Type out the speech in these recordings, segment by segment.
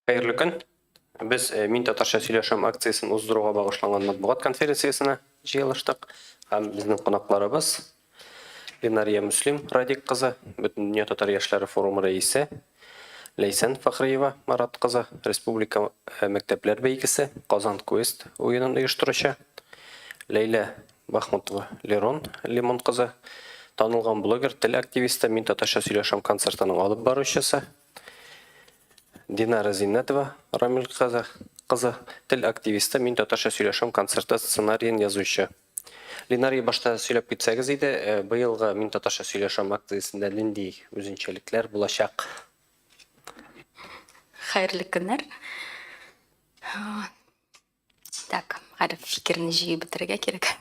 Хайырлы күн. Біз Мин татарша сөйлешім акциясын уздыруға бағышланған матбуғат конференциясына жиылыштық. Һәм біздің қонақтарыбыз Ленария Муслим Радик қызы, Бүтін дүние татар яшьләре форумы рәисе, Лейсен Фахриева Марат қызы, Республика мәктәпләр бәйгесе, Казан Квест ойынын ұйыштырышы, Лейла Бахмутова Лерон Лимон қызы, танылған блогер, тіл активисті Мин татарша сөйлешім концертінің алып барушысы, Динара Зиннетова Рамил қызы, тіл активисті, Мин татарша сөйлешім концерті сценарийін язушы. Ленария башта сөйлеп кетсәгіз еді, бұйылғы Мин татарша сөйлешім акциясында нендей өзінчәліклер болашақ? Хайырлы күннәр. Так, әрі фикерні жиі бітірге керек.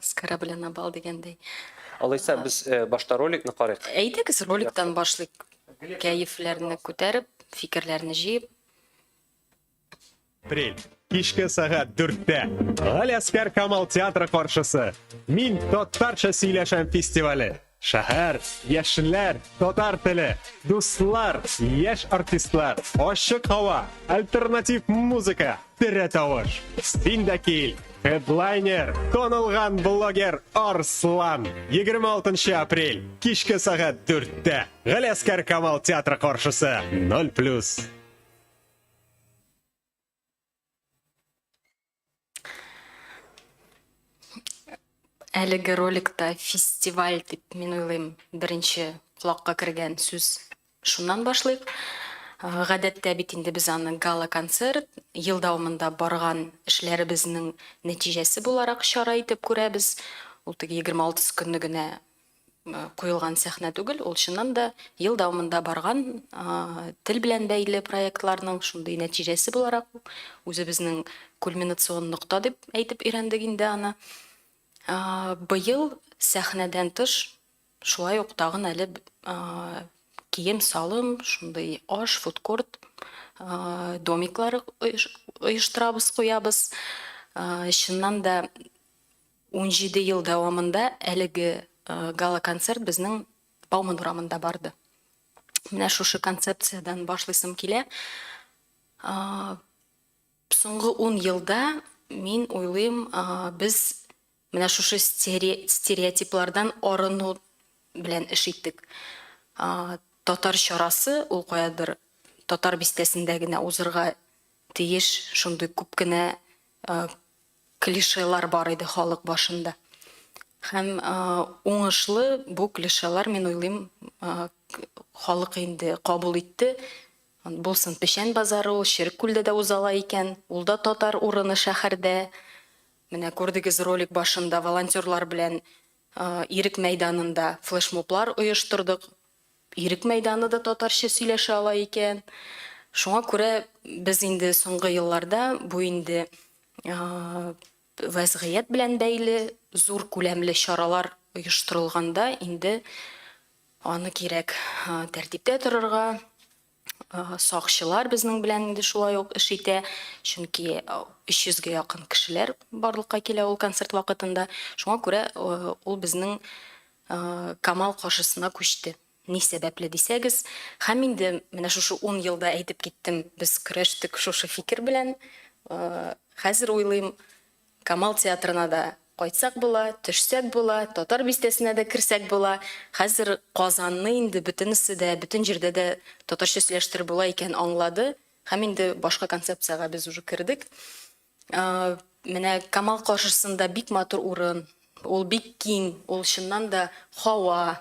Скара білен абал дегендей. Алайса, біз башта роликні қарайық. Әйдегіз роликтан башлык. Кәйіфләрні көтәріп, фикерләрні жиіп. Апрель. Кичке сағат 4-тә. Галяскар Камал театры каршысы. Мин татарча сөйләшәм фестивале. Шәһәр, яшьләр, татар теле, дуслар, яшь артистлар, ачык һава, альтернатив музыка, тере тавыш. Син дә кил. Хедлайнер, танылган блогер Арслан. 26 апрель, кичке сағат 4-тә. Галяскар Камал театры каршысы. 0+. Әлігі роликта фестиваль деп мен ойлайым бірінші құлаққа кірген сөз шуннан башлайық. Ғадәттә бит инде біз аны гала концерт, ел дауымында барған эшләребезнең нәтижесі буларак чара итеп күрәбез. Ул теге 26 көнлегенә куелган сәхнә түгел, ул чыннан да ел дауымында барган тел белән бәйле проектларның шундый нәтижесі буларак үзебезнең кульминацион нокта дип әйтеп өйрәндек инде аны. Быйыл сәхнәдән тыш шулай ук тагын әле кием салым, шундый аш, фудкорт, домиклар оештырабыз, куябыз. Чыннан да 17 ел дәвамында әлеге гала концерт безнең Бауман урамында барды. Менә шушы концепциядан башлыйсым килә. Соңгы 10 елда мин уйлыйм, без менә шушы стереотиплардан арыну белән эш иттек. Татар чарасы, ул каядыр татар бистәсендә генә узырга тиеш, шундый күп кенә клишелар бар иде халык башында. Һәм уңышлы бу клишелар, мин уйлыйм, халык инде кабул итте. Булсын Пешән базары, ул Ширкүлдә дә узала икән, ул да татар урыны шәһәрдә. Менә күрдегез ролик башында волонтерлар белән Ирек мәйданында флешмоблар оештырдык. Ирек мәйданы да татарча сөйләшә ала икән. Шуңа күрә без инде соңгы елларда бу инде вазгыять белән бәйле зур күләмле чаралар оештырылганда инде аны кирәк тәртиптә торырга. Сакчылар безнең белән инде шулай ук эш итә, чөнки 300-гә якын кешеләр барлыкка килә ул концерт вакытында. Шуңа күрә ул безнең Камал каршысына күчте. Ни сәбәпле дисәгез, һәм инде менә шушы 10 елда әйтеп киттем, без көрәштек шушы фикер белән. Хәзер уйлыйм, Камал театрына да кайтсак була, төшсәк була, татар бистәсенә дә кирсәк була. Хәзер Казанны инде бөтенесе дә, бүтән җирдә дә татарча сөйләштереп була икән аңлады. Һәм инде башка концепцияга без уже кирдек. Менә Камал каршысында бик матур урын, ул бик киң, ул чыннан да һава,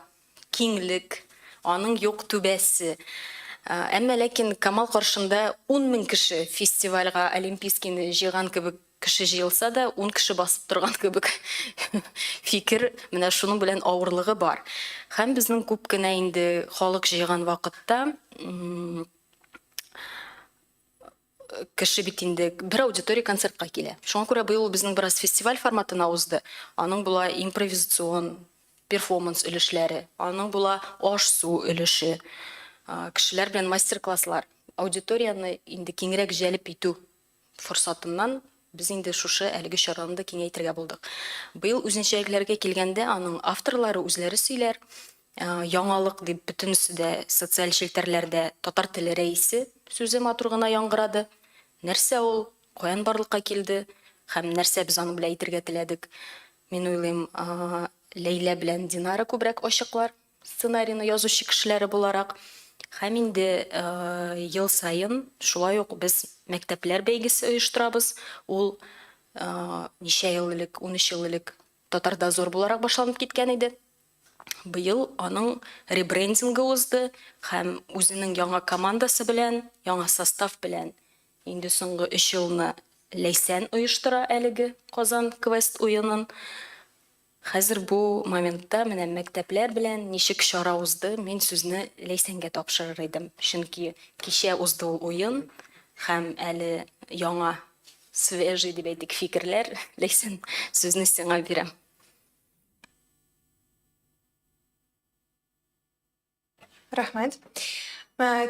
киңлек, аның юк түбәсе. Әмма ләкин Камал каршында 10,000 кеше фестивальгә олимпийскийны җыйган кебек кеше җыелса да, 10 кеше басып торган кебек фикер менә шуның белән авырлыгы бар. Һәм безнең күп кенә инде халык җыйган вакытта кеше бит инде бер аудитория концертка килә. Шуңа күрә быел безнең бераз фестиваль форматына узды. Аның була импровизацион перформанс өлешләре, аның була аш-су өлеше, кешеләр белән мастер-класслар. Аудиторияны инде киңрәк җәлеп итү форсатыннан без инде шушы әлеге чараны киңәйтергә булдык. Быел үзенчәлекләргә килгәндә аның авторлары үзләре сөйләр. яңалык дип бөтенесе дә социаль челтәрләрдә татар теле рәисе сүзе матур гына яңгырады. Нәрсә ул, каян барлыкка килде һәм нәрсә без аны белән әйтергә теләдек? Мин уйлыйм, Ләйлә белән Динара күбрәк ачыклар сценарийны язучы кешеләре буларак. Һәм инде ел сайын шулай ук без мәктәпләр бәйгесе оештырабыз. Ул ничә ел элек, 13 ел элек Татарда зур буларак башланып киткән иде. Быел аның ребрендингы узды һәм үзенең яңа командасы белән, яңа состав белән инде соңгы 3 елны Ләйсән оештыра әлеге Казан квест уенын. Хәзер бу моментта менә мәктәпләр белән ничек чара узды, мин сүзне Ләйсәнгә тапшырыр идем. Чөнки кичә узды ул уен һәм әле яңа свежий дип әйтик фикерләр. Ләйсән, сүзне сиңа бирәм. Рахмет.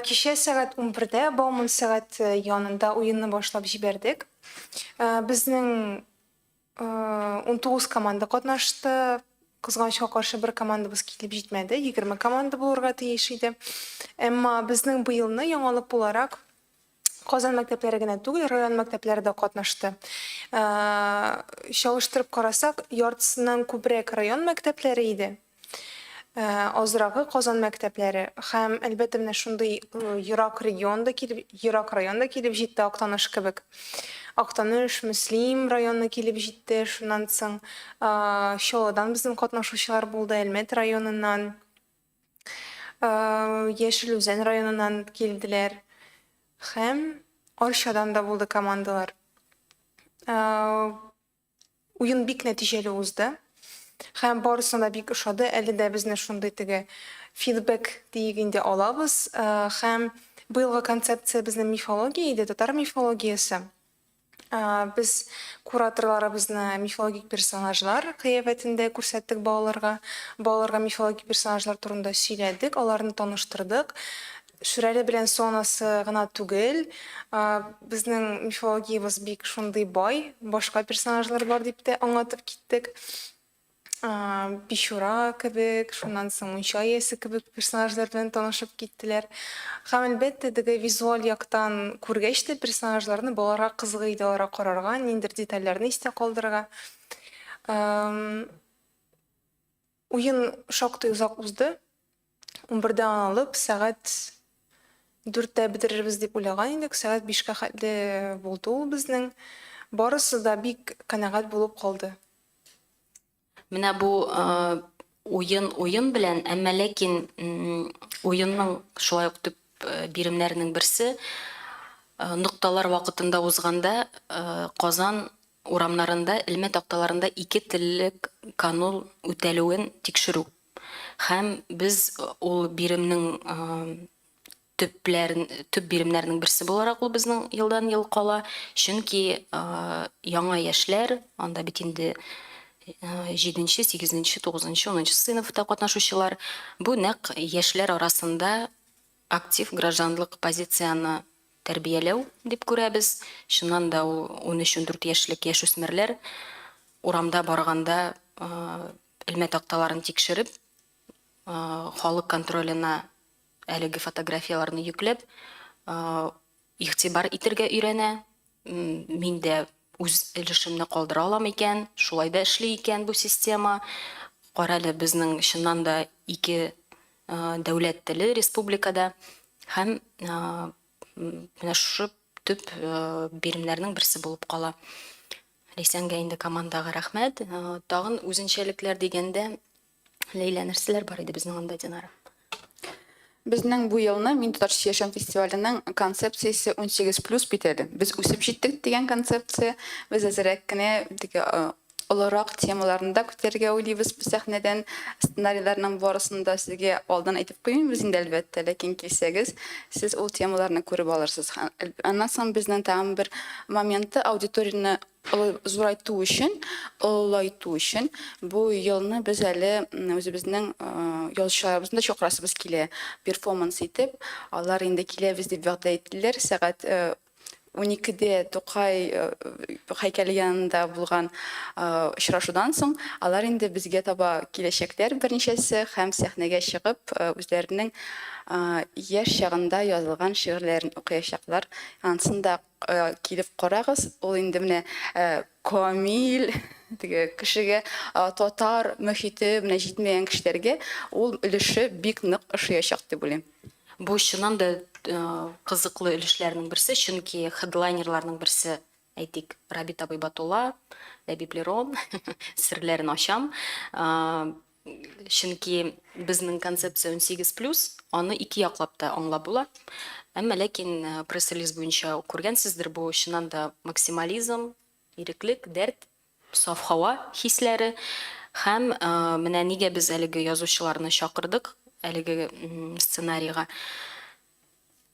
Кичә сәгать 11-дә Бауман сәгать янында уенны башлап җибәрдек. Безнең 19 команда катнашты. Кызганычка каршы бер командабыз килеп җитмәде. 20 команда булырга тиеш иде. Әмма безнең быелны яңалык буларак Казан мәктәпләре генә түгел, район мәктәпләре дә катнашты. Чалыштырып карасак, яртысыннан күбрәк район мәктәпләре иде. Азрагы Казан мәктәпләре һәм әлбәттә менә шундый ерак районда килеп җитте Актаныш кебек. Актаныш, Мөслим районы килеп җитте, шуннан соң Чаллыдан безнең катнашучылар булды, Әлмәт районыннан, Яшел Үзән районыннан килделәр һәм Арчадан да булды командалар. Уен бик нәтиҗәле узды. Һәм барысына бик ошады. Әле дә безне шундый теге фидбэк дигәндә алабыз. Һәм быелгы концепция безнең мифология иде, татар мифологиясе. Без кураторларыбызны мифологик персонажлар кыяфәтендә күрсәттек балаларга. Балаларга мифологик персонажлар турында сөйләдек, аларны таныштырдык. Шүрәле белән сонасы гына түгел, безнең мифологиябыз бик шундый бай, башка персонажлар бар дип тә аңлатып киттек. Бишура кебек, шуннан соң Мунча иясе кебек персонажлар белән танышып киттеләр. Һәм әлбәттә теге визуаль яктан күргәч тә персонажларны балаларга кызык иде аларга карарга, ниндидер детальләрне истә калдырырга. Уен шактый узак узды. 11-дә алып, сәгать 4-тә бетерербез дип уйлаган идек. Сәгать 5-кә хәтле булды ул безнең. Барысы да бик канәгать булып калды. Менә бу уен белән, әмма ләкин уенның шулай ук төп биремнәренең берсе нокталар вакытында узганда Казан урамнарында, Әлмәт такталарында 2 теллек канун үтәлүен тикшерү. Һәм без ул биремнең төп биремнәренең берсе буларак ул безнең елдан ел кала. Чөнки яңа яшьләр, анда бит инде 7-нче, 8-нче, 9-нче, 10-нче сыйныфта катнашучылар. Бу нәкъ яшьләр арасында актив гражданлык позицияны тәрбияләү дип күрәбез. Шуннан да ул 13-14 яшьлек яшүсмерләр урамда барганда Әлмәт такталарын тикшереп, халык контролена әлеге фотографияларны йөкләп, игътибар итәргә өйрәнә. Мин дә үз өлешемне калдыра алам икән, шулай да эшли икән бу система. Карале безнең чыннан да 2 дәүләт теле республикада һәм менә шу төп биремнәрнең берсе булып кала. Ләйсәнгә инде командага рәхмәт. Тагын үзенчәлекләр дигәндә Ләйлә, нәрсәләр бар иде безнең анда, Динара? Безнең бу елны Мин татарча яшәм фестиваленең концепциясе 18+ бит әле. Без үсеп җиттек дигән концепция. Без әзрәк кенә олорак темаларында күтәргә уйлыйбыз. Без сәхнәдән сценарийларның барысында сезгә алдан әйтеп куймыйбыз инде әлбәттә, ләкин килсәгез, сез ул темаларны күреп алырсыз. Аннан соң безнең тагын бер моменты аудиторияны зурайту өчен, олайту өчен бу елны без әле үзебезнең язучыларыбызны чакырасыбыз килә, перформанс итеп. Алар инде киләбез дип вәгъдә иттеләр. Сәгать 12-де Тукай һәйкәле янында булган очрашудан соң алар инде безгә таба киләчәктәр берничәсе һәм сәхнәгә чыгып үзләренең яшь чагында язылган шигырьләрен укыячаклар. Ансын да килеп карагыз. Ул инде менә камил теге кешегә татар мөхите менә җитмәгән кешеләргә ул өлеше бик нык ошаячак дип уйлыйм. Бу чыннан да кызыклы өлешләрнең берсе, чөнки хедлайнерларның берсе, әйтик, Рабит Абыйбатулла, Ләбиб Лерон, серләрен ачам. Чөнки безнең концепция 18+, аны ике яклап та аңлап була. Әмма ләкин пресс-релиз буенча күргәнсездер, бу чыннан да максимализм, иреклек, дәрт, саф һава хисләре һәм менә нигә без әлеге язучыларны чакырдык, әлеге сценарийга.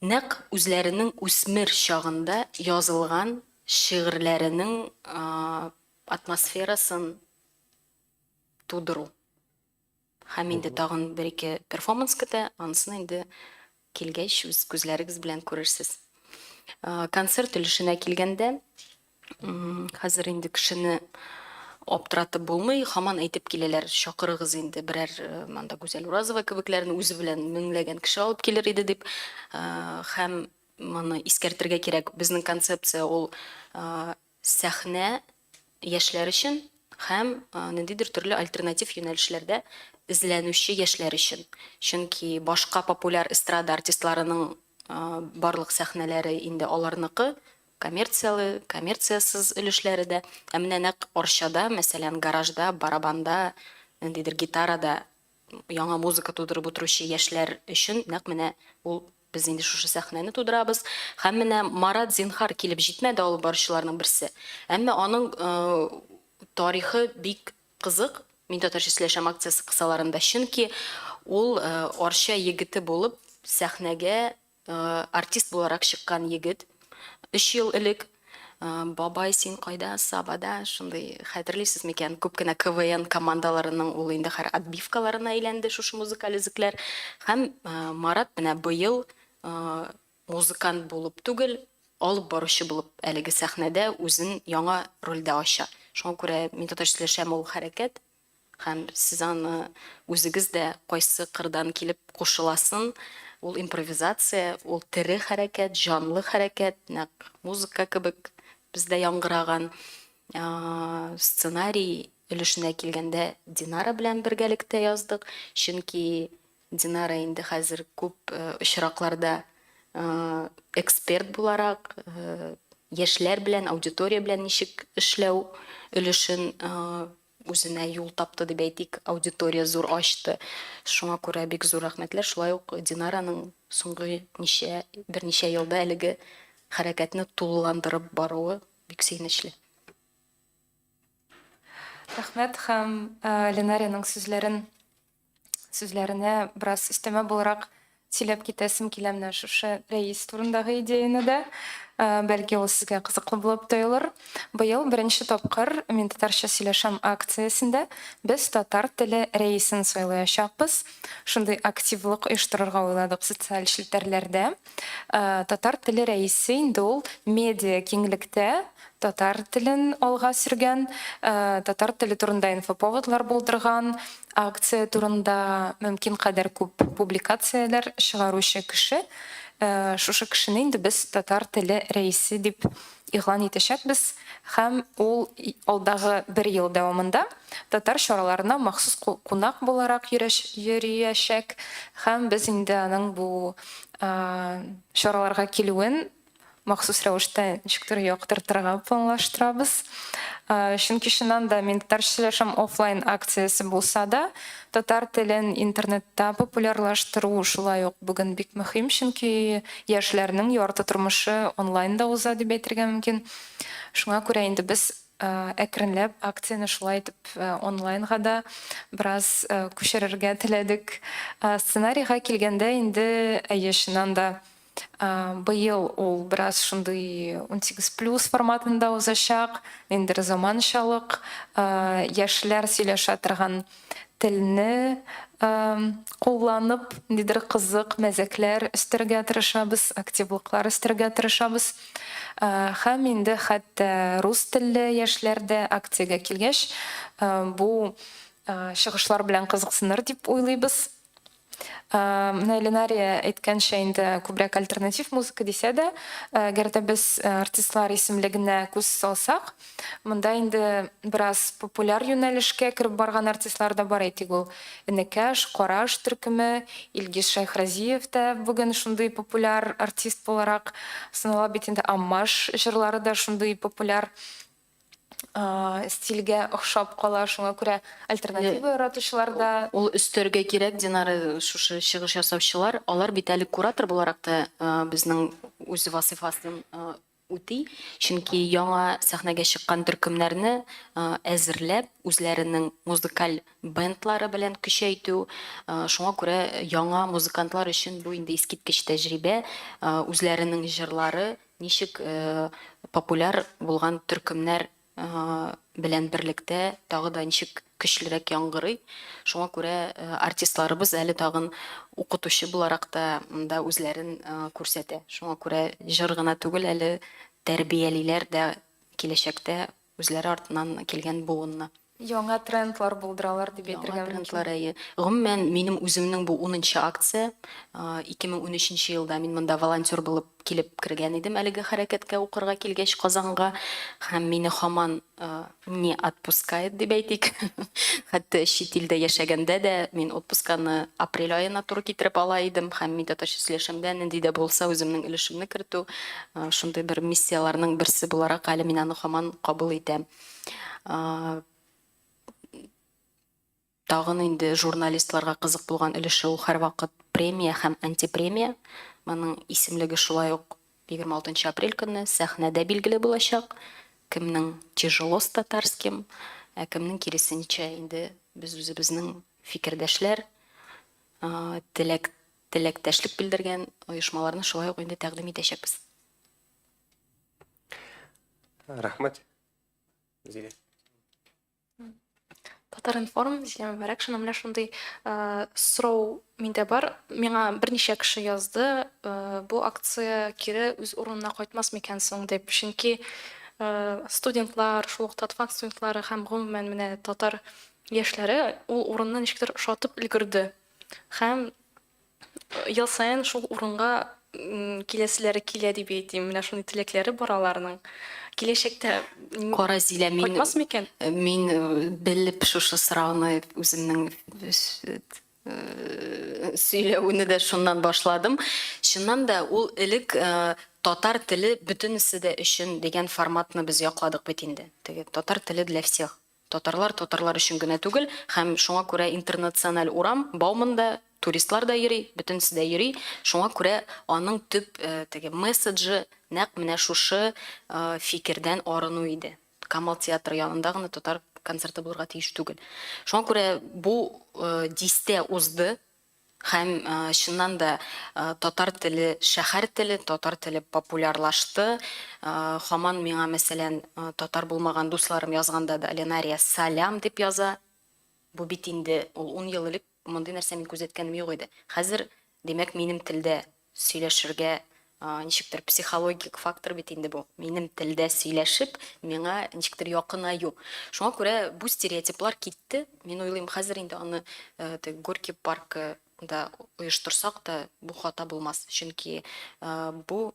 Нәк үзләренең үсмер чагында язылган шигырьләренең атмосферасын тудыру. Һәм инде тагын бер-ике перформанс көтә, анысын инде килгәч үз күзләрегез белән күрерсез. Концерт өлешенә килгәндә, хәзер инде кешене аптыратып булмый, һаман әйтеп киләләр, чакырыгыз инде берәр монда Гүзәл Уразова кебекләрне үзе белән меңләгән кеше алып килер иде дип. Һәм моны искәртергә кирәк. Безнең концепция ул сәхнә яшьләр өчен һәм ниндидер төрле альтернатив юнәлешләрдә эзләнүче яшьләр өчен. Чөнки башка популяр эстрада артистларының барлык сәхнәләре инде аларныкы, коммерциялы, коммерциясыз өлешләре дә. Ә менә нәкъ арчада, мәсәлән, гаражда, барабанда, ниндидер гитарада яңа музыка тудырып утыручы яшьләр өчен нәкъ менә ул без инде шушы сәхнәне тудырабыз. Һәм менә Марат Зинхар килеп җитмәде алып баручыларның берсе. Әмма аның тарихы бик кызык. Мин татарча сөйләшәм акциясы кысаларында, чөнки ул арча егете булып сәхнәгә артист буларак чыккан егет. 3 ел элек бабай син кайда, сабада, шундый хәтерлисез микән, күп кенә КВН командаларының ул инде һәр отбивкаларына әйләнде шушы музыкаль өзекләр. Һәм Марат менә быел музыкант булып түгел, алып баручы булып әлеге сәхнәдә үзен яңа рольдә ача. Шуңа күрә мин татарча сөйләшәм ул хәрәкәт һәм сез аны үзегез дә кайсы кырдан килеп кушыласын. Ул импровизация, ул тере хәрәкәт, жанлы хәрәкәт, нәкъ музыка кебек бездә яңгыраган. Сценарий өлешенә килгәндә Динара белән бергәлектә яздык, чөнки Динара инде хәзер күп очракларда эксперт буларак, яшьләр белән, аудитория белән ничек эшләү өлешен үзенә юл тапты дип әйтик, аудитория зур ачты. Шуңа күрә бик зур рәхмәтләр. Шулай ук Динараның соңгы берничә елда әлеге хәрәкәтне тулыландырып баруы бик сөенечле. Рәхмәт һәм Ленарияның сүзләренә бераз өстәмә буларак сөйләп китәсем килә менә шушы рәис турындагы идеяны да. Бәлки ул сезгә кызыклы булып тоелыр. Быел беренче тапкыр Мин татарча сөйләшәм акциясендә без татар теле рәисен сайлаячакбыз. Шундый активлык оештырырга уйладык социаль челтәрләрдә. Татар теле рәисе инде ул медиа киңлектә татар телен алга сөргән, татар теле турында инфоповодлар булдырган, акция турында мөмкин кадәр күп публикацияләр чыгаручы кеше. Шушы кешене инде без татар теле рәисе дип игълан итәчәкбез һәм ул алдагы 1 ел дәвамында татар чараларына махсус кунак буларак йөриячәк һәм без инде аның бу чараларга килүен махсус рәвештә ничектер яктыртырга планлаштырабыз. Чөнки чыннан да Мин татарча сөйләшәм офлайн акциясе булса да, татар телен интернетта популярлаштыру шулай ук бүген бик мөһим, чөнки яшьләрнең ярты тормышы онлайнда уза дип әйтергә мөмкин. Шуңа күрә инде без әкренләп акцияне шулай итеп онлайнга да бераз күчерергә теләдек. Сценарийга килгәндә инде чыннан да быел ул бераз шундый 18+ форматында узачак, инде заманчалык, яшьләр сөйләшә торган телне кулланып, нидер кызык мәзәкләр өстәргә тырышабыз, активлыклар өстәргә тырышабыз. Һәм инде хәтта рус телле яшьләр дә акциягә килгәч, бу чыгышлар белән кызыксыныр дип уйлыйбыз. Менә Ленария әйткәнчә инде күбрәк альтернатив музыка дисә дә, әгәр дә без артистлар исемлегенә күз салсак, монда инде бераз популяр юнәлешкә кереп барган артистлар да бар, әйтик ул Энекәш, Караш төркеме, Илгиз Шайхразиев та бүген шундый популяр артист буларак санала бит инде. Аммаш җырлары да шундый популяр стильгә охшап кала, шуңа күрә альтернатива яратучылар да. Ул өстәргә кирәк, Динара, шушы чыгыш ясаучылар, алар бит әле куратор буларак та безнең үз вазифасын үти. Чөнки яңа сәхнәгә чыккан төркемнәрне әзерләп, үзләренең музыкаль бендлары белән көчәйтү, шуңа күрә яңа музыкантлар өчен бу инде искиткеч тәҗрибә, үзләренең җырлары ничек популяр булган төркемнәр белән берлектә тагы да ничек көчлерәк яңгырый. Шуңа күрә артистларыбыз әле тагын укытучы буларак та монда үзләрен күрсәтә. Шуңа күрә җыр гына түгел, әле тәрбиялиләр дә киләчәктә үзләре артыннан килгән буынны. Яңа трендлар булдыралар дип әйтергә мөмкин. Гомумән, минем үземнең бу 10нчы акция. 2013 елда мин монда волонтер булып килеп кергән идем әлеге хәрәкәткә укырга килгәч Казанга, һәм мине һаман не отпускает дип әйтик. Хәтта чит илдә яшәгәндә дә мин отпусканы апрель аена туры китереп ала идем, һәм мин татарча сөйләшәмдә нинди дә булса үземнең өлешемне кертү, шундый бер миссияларның берсе буларак әле мин аны һаман кабул итәм. Тагын инде журналистларга кызык булган өлеше ул һәрвакыт премия һәм антипремия. Моның исемлеге шулай ук 26 апрель көнне сәхнәдә билгеле булачак. Кемнең тяжело с татарским, кемнең киресенчә инде без үзебезнең фикердәшләр, теләктәшлек белдергән оешмаларны шулай ук инде тәкъдим итәчәкбез. Рәхмәт. Зилә. Татар-информ, Зилә Мөбәрәк, менә шундый сорау миндә бар. Миңа берничә кеше язды, бу акция кире үз урынына кайтмас микән соң дип. Чөнки студентлар, шул ук татфак студентлары һәм гомумән менә татар яшьләре ул урынны ничектер шатып өлгерде. Һәм ел саен шул урынга киләселәре килә дип әйтим. Менә шундый теләкләре бар аларның. Киләчәктә Кара Зилә, кайтмас микән? мин белеп шушы сорауны үземнең сөйләүне дә шуннан башладым. Чыннан да ул элек татар теле бөтенесе дә өчен дигән форматны без якладык бит инде. Теге татар теле для всех. Татарлар өчен генә түгел, һәм шуңа күрә интернациональ урам Бауманда туристлар да йөри, бөтенесе дә йөри. Шуңа күрә аның төп теге месседжы нәкъ менә шушы фикердән арыну иде. Камал театры янында гына татар концерты булырга тиеш түгел. Шуңа күрә бу дистә узды. Һәм чыннан да татар теле, шәһәр теле, татар теле популярлашты. Һаман миңа мәсәлән татар булмаган дусларым язганда да Ленария салям дип яза. Бу бит инде ул 10 ел элек мондый нәрсә мин күзәткәнем юк иде. Хәзер димәк минем телдә сөйләшергә ничектер психологик фактор бит инде бу. Минем телдә сөйләшеп, миңа ничектер якынаю. Шуңа күрә бу стереотиплар китте. Мин уйлыйм, хәзер инде аны Горький паркы да оештырсак та бу хата булмас. Чөнки бу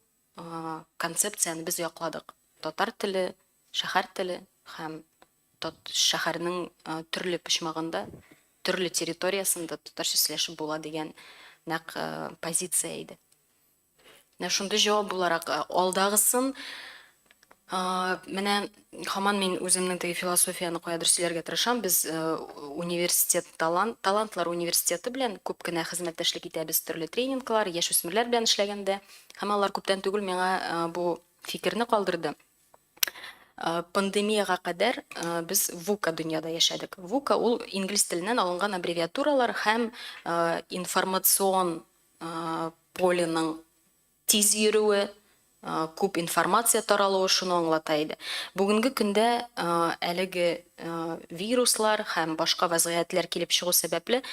концепцияны без якладык. Татар теле, шәһәр теле һәм шәһәрнең төрле почмагында, төрле территориясында татарча сөйләшеп була дигән нәкъ позиция иде. Шундый җавап буларак алдагысын менә һаман мин үземнең теге философияны каядыр сөйләргә тырышам. Без университет талантлар университеты белән күп кенә хезмәттәшлек итәбез, төрле тренинглар, яшүсмерләр белән эшләгәндә. Һәм алар күптән түгел миңа бу фикерне калдырды. Пандемияга кадәр без VUCA дөньяда яшәдек. VUCA ул инглиз теленнән алынган аббревиатуралар һәм информацион поленың тиз йөрүе, күп информация таралуы шуны аңлата иде. Бүгенге көндә әлеге вируслар һәм башка вазгыятьләр килеп чыгу сәбәпле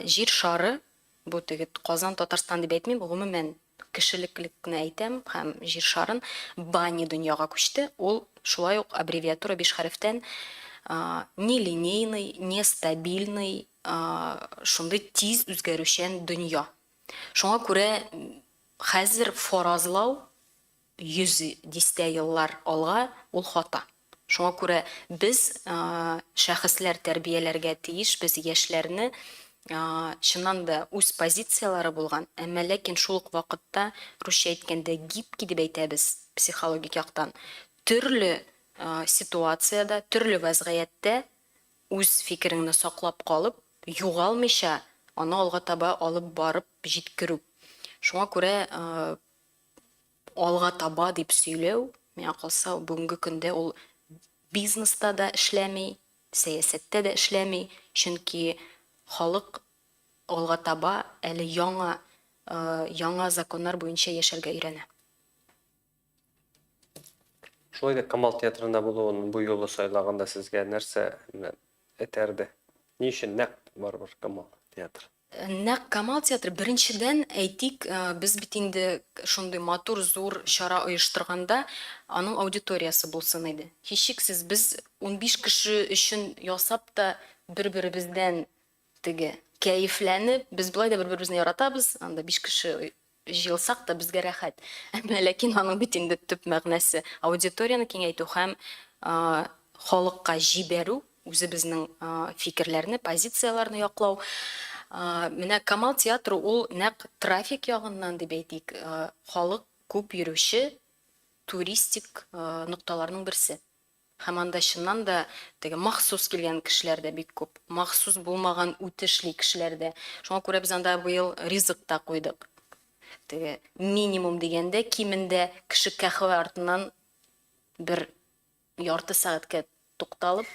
җир шары, бу теге Казан, Татарстан дип әйтмим, гомумән кешелеклекне әйтәм һәм җир шарын бани дөньяга күчте. Ул шулай ук аббревиатура 5 хәрефтән нелинейный, нестабильный, шундый тиз үзгәрүчән дөнья. Шуңа күрә хәзер фаразлау 110 еллар алга ул хата. Шуңа күрә без шәхесләр тәрбияләргә тиеш, без яшьләрне чыннан да үз позициялары булган, әмма ләкин шул ук вакытта русча әйткәндә гибкий дип әйтәбез психологик яктан. Төрле ситуацияда, төрле вазгыятьтә үз фикереңне саклап калып, югалмыйча аны алга таба алып барып җиткерү. Шуңа күрә алга таба дип сөйләү, миңа калса, бүгенге көндә ул бизнеста да эшләми, сәясәттә дә эшләми, чөнки халык алга таба әле яңа законнар буенча яшәргә өйрәнә. Шулай да Камал театрында булуын бу юлы сайлаганда сезгә нәрсә этәрде? Ни өчен нәкъ барбыр Камал театры? Нәкъ Камал театры беренчедән әйтик, без бит инде шундый матур зур чара оештырганда аның аудиториясы булсын иде. Һичшиксез без 15 кеше өчен ясап та бер-беребездән теге кәефләнеп, без булай да бер-беребезне яратабыз, анда 5 кеше җыелсак та безгә рәхәт. Әмма ләкин аның бит инде төп мәгънәсе аудиторияны киңәйтү һәм халыкка җибәрү, үзебезнең фикерләрне, позицияләрне яклау. Менә Камал театры ул нәкъ трафик ягыннан дип әйтик, халык күп йөрүче туристик нокталарның берсе. Һәм анда чыннан да теге махсус килгән кешеләр дә бик күп, махсус булмаган үтешли кешеләр дә. Шуңа күрә без анда быел ризык та куйдык. Теге минимум дигәндә кимендә кеше кәһвә артыннан бер ярты сәгатькә тукталып,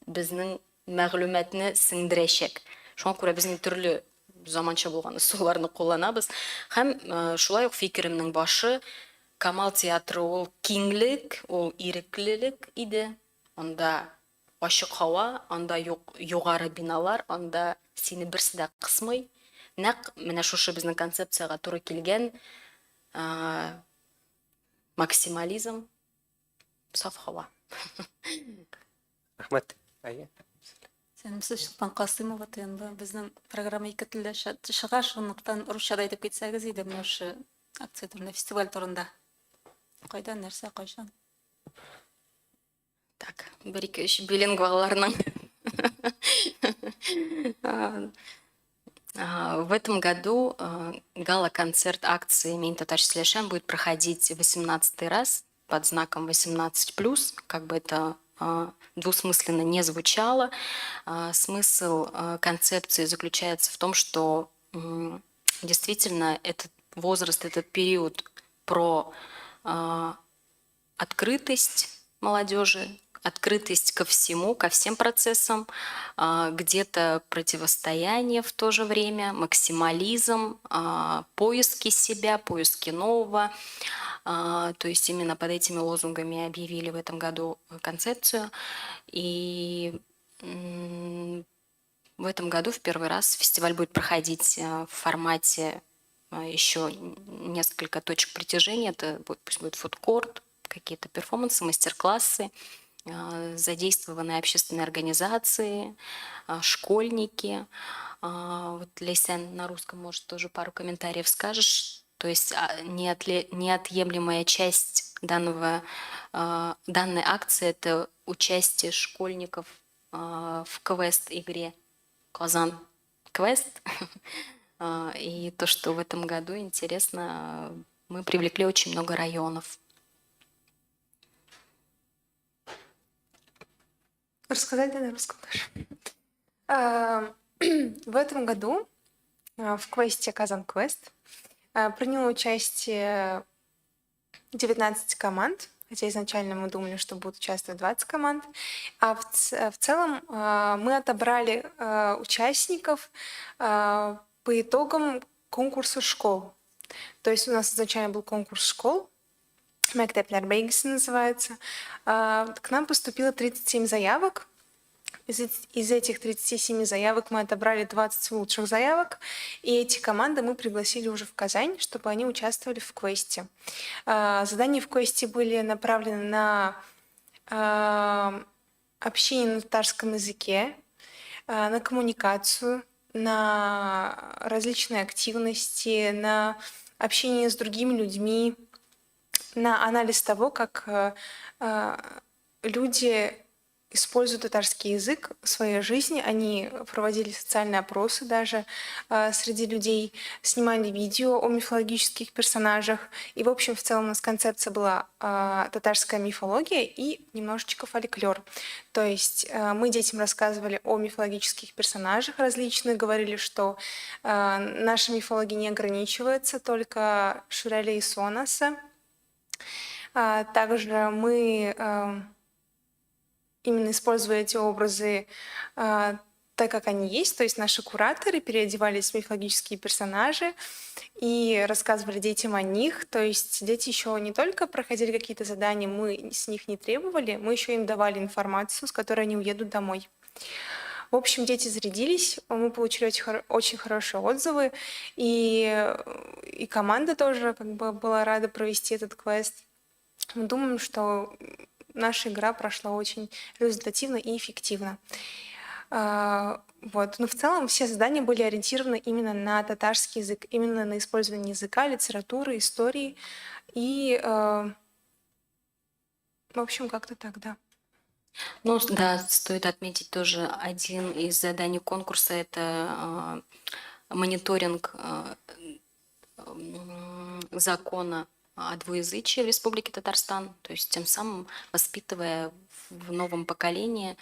безнең мәгълүматны сеңдерәчәк. Шуңа күрә безнең төрле заманча булган ысулларны кулланабыз. Һәм шулай ук фикеремнең башы Камал театры ул киңлек, ул иреклелек иде. Анда ачык һава, анда югары биналар, анда сине берсе дә кысмый. Нәкъ менә шушы безнең концепцияга туры килгән максимализм, саф һава. Рәхмәт. Әйе. Сәлемсез Чулпан Касымова, ТНБ. Безнең программа ике телдә чыга, шунлыктан русчада әйтеп китсәгез иде менә ошо акция турында, фестиваль турында. Кайда, нәрсә, кайчан? Так, 1-2-3 билингвалларның. В этом году гала-концерт акции «Мин татар сөйләшәм» будет проходить 18-й раз под знаком 18+, как бы это двусмысленно не звучало. Смысл концепции заключается в том, что действительно этот возраст, этот период про открытость молодежи, открытость ко всему, ко всем процессам, где-то противостояние в то же время, максимализм, поиски себя, поиски нового. То есть именно под этими лозунгами объявили в этом году концепцию. И в этом году в первый раз фестиваль будет проходить в формате еще несколько точек притяжения. Это пусть будет фудкорт, какие-то перформансы, мастер-классы, задействованные общественные организации, школьники. Вот Лейсен на русском, может, тоже пару комментариев скажешь. То есть неотъемлемая часть данной акции – это участие школьников в квест-игре «Казан Квест». И то, что в этом году, интересно, мы привлекли очень много районов. Рассказать на русском тоже. В этом году в квесте «Казан Квест» приняло участие 19 команд, хотя изначально мы думали, что будут участвовать 20 команд. А в целом мы отобрали участников по итогам конкурса школ. То есть у нас изначально был конкурс школ, «Мектеплер Бейгси» называется. К нам поступило 37 заявок. из этих 37 заявок мы отобрали 20 лучших заявок, и эти команды мы пригласили уже в Казань, чтобы они участвовали в квесте. Задания в квесте были направлены на общение на татарском языке, на коммуникацию, на различные активности, на общение с другими людьми, на анализ того, как люди используют татарский язык в своей жизни. Они проводили социальные опросы даже среди людей, снимали видео о мифологических персонажах. И, в общем, в целом у нас концепция была татарская мифология и немножечко фольклор. То есть мы детям рассказывали о мифологических персонажах различных, говорили, что наша мифология не ограничивается только Шуреле и Сонаса. Также мы именно используя эти образы так, как они есть, то есть наши кураторы переодевались в мифологические персонажи и рассказывали детям о них, то есть дети еще не только проходили какие-то задания, мы с них не требовали, мы еще им давали информацию, с которой они уедут домой. В общем, дети зарядились, мы получили очень хорошие отзывы, и команда тоже как бы была рада провести этот квест. Мы думаем, что наша игра прошла очень результативно и эффективно. Вот. Но в целом все задания были ориентированы именно на татарский язык, именно на использование языка, литературы, истории. И, в общем, как-то так, да. Ну да, стоит отметить тоже один из заданий конкурса — это мониторинг закона о двуязычии в Республике Татарстан, то есть тем самым воспитывая в новом поколении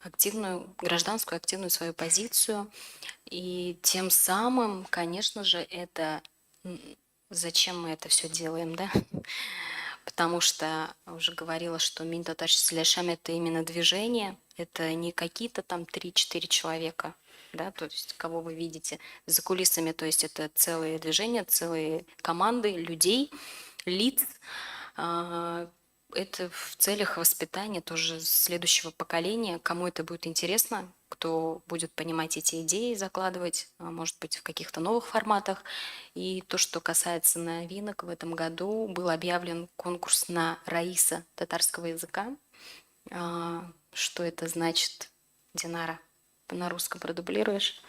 активную, гражданскую активную свою позицию. И тем самым, конечно же, это... Зачем мы это все делаем, да? Потому что уже говорила, что Мин Татар Силешам — это именно движение, это не какие-то там 3-4 человека, да, то есть кого вы видите за кулисами, то есть это целые движения, целые команды людей, лиц. Это в целях воспитания тоже следующего поколения. Кому это будет интересно, кто будет понимать эти идеи, закладывать, может быть, в каких-то новых форматах. И то, что касается новинок, в этом году был объявлен конкурс на раиса татарского языка. Что это значит, Динара? На русском продублируешь?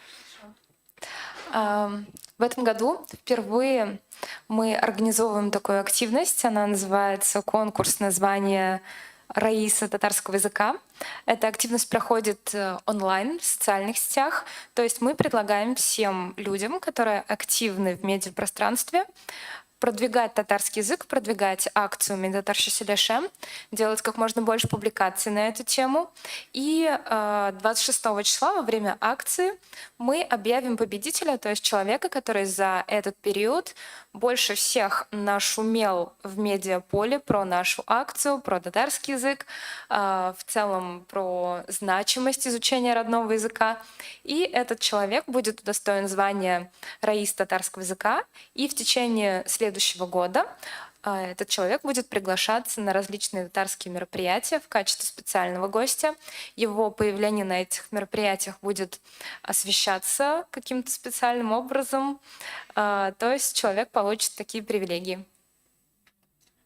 В этом году впервые мы организовываем такую активность. Она называется «Конкурс на звание раиса татарского языка». Эта активность проходит онлайн в социальных сетях. То есть мы предлагаем всем людям, которые активны в медиапространстве, продвигать татарский язык, продвигать акцию «Мин Татар Силешам», делать как можно больше публикаций на эту тему. И 26 числа во время акции мы объявим победителя, то есть человека, который за этот период больше всех нашумел в медиаполе про нашу акцию, про татарский язык, в целом про значимость изучения родного языка. И этот человек будет удостоен звания раис татарского языка, и в течение следующего года этот человек будет приглашаться на различные татарские мероприятия в качестве специального гостя. Его появление на этих мероприятиях будет освещаться каким-то специальным образом. То есть человек получит такие привилегии.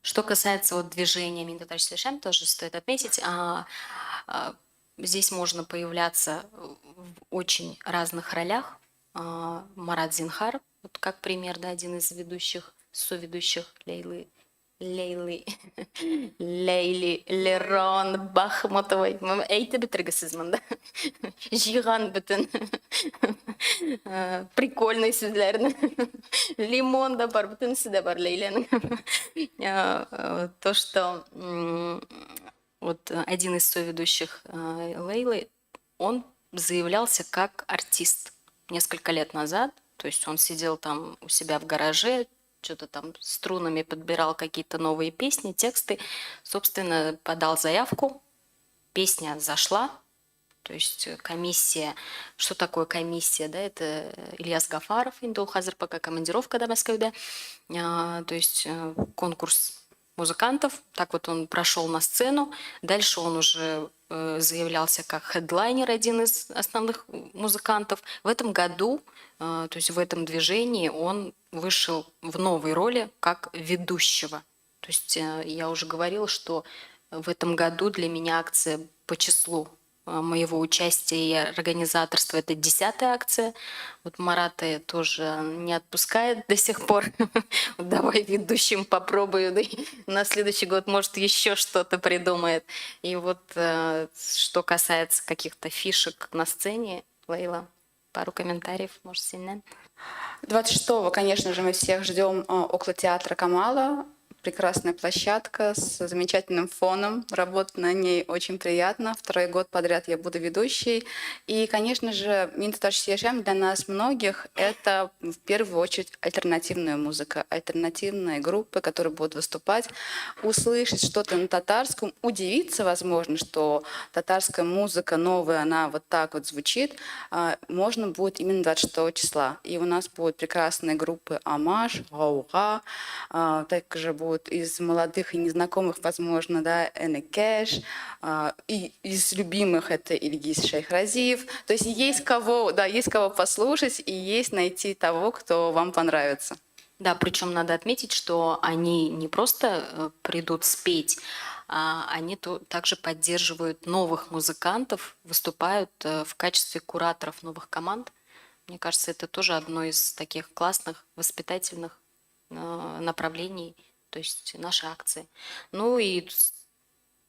Что касается вот движения Мин Татар Силешам, тоже стоит отметить, здесь можно появляться в очень разных ролях. Марат Зинхар, вот как пример, да, один из ведущих, соведущих Лейли Лерон Бахмутовой. Әйтеп бетергесез монда. Жиған бүтін. Прикольный сүзләрне. Лимон да бар, бүтінсі де бар Лейленің. То, что вот один из соведущих Лейлы, он заявлялся как артист несколько лет назад. То есть он сидел там у себя в гараже, что-то там струнами подбирал какие-то новые песни, тексты. Собственно, подал заявку, песня зашла. То есть комиссия, что такое комиссия, да, это Ильяс Гафаров, Индул Хазар, пока командировка до Москвы, да. То есть конкурс музыкантов, так вот он прошел на сцену, дальше он уже заявлялся как хедлайнер, один из основных музыкантов. В этом году, то есть в этом движении, он вышел в новой роли как ведущего. То есть я уже говорила, что в этом году для меня акция по числу моего участия и организаторства — это 10-я акция. Вот Марата тоже не отпускает до сих пор. Давай ведущим попробую, да и на следующий год, может, еще что-то придумает. И вот что касается каких-то фишек на сцене, Лейла, пару комментариев, может, сильно. 26-го, конечно же, мы всех ждем около театра Камала. Прекрасная площадка с замечательным фоном. Работать на ней очень приятно. 2-й год подряд я буду ведущей. И, конечно же, Минтоташ Сиешем для нас многих — это в первую очередь альтернативная музыка, альтернативные группы, которые будут выступать, услышать что-то на татарском, удивиться, возможно, что татарская музыка новая, она вот так вот звучит, можно будет именно 26 числа. И у нас будут прекрасные группы Амаш, Гауга, также будут из молодых и незнакомых, возможно, да, Энекеш, и из любимых это Ильгиз Шейхразиев. То есть кого, да, есть кого послушать и есть найти того, кто вам понравится. Да, причем надо отметить, что они не просто придут спеть, а они также поддерживают новых музыкантов, выступают в качестве кураторов новых команд. Мне кажется, это тоже одно из таких классных воспитательных направлений, то есть нашей акции. Ну и